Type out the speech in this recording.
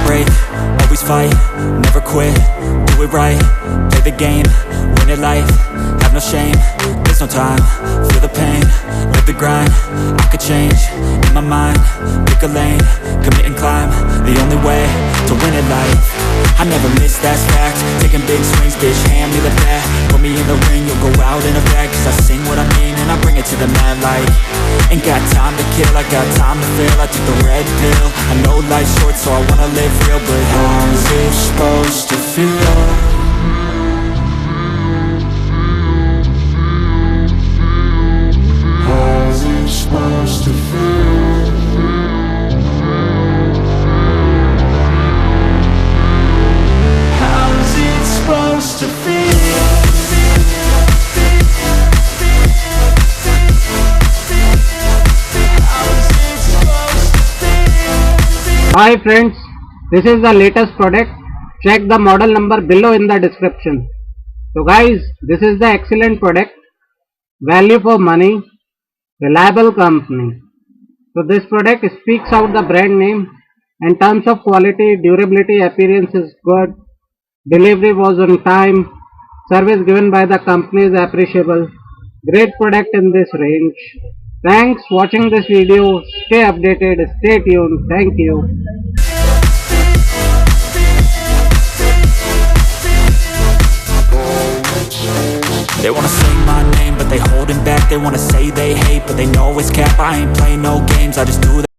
Brave, always fight, never quit, do it right, play the game, win it life, have no shame, there's no time, feel the pain, live the grind, I could change, in my mind, pick a lane, commit and climb, the only way to win it life. I never miss, that's fact, taking big swings, bitch, hand me the bat, put me in the ring, you'll go out in a bag, cause I sing what I mean and I bring it to the mad light. Ain't got time to kill, I got time to feel, I took the red pill, I know life's short so I wanna live real, but how's it supposed to feel? How's it supposed to feel? How's it supposed to feel? Hi friends, this is the latest product. Check the model number below in the description. So guys, this is the excellent product. Value for money, reliable company. So this product speaks out the brand name. In terms of quality, durability, appearance is good. Delivery was on time. Service given by the company is appreciable. Great product in this range. Thanks for watching this video. Stay updated, stay tuned. Thank you. They wanna say my name but they holding back, they wanna say they hate but they know it's cap. I ain't play no games, I just do that.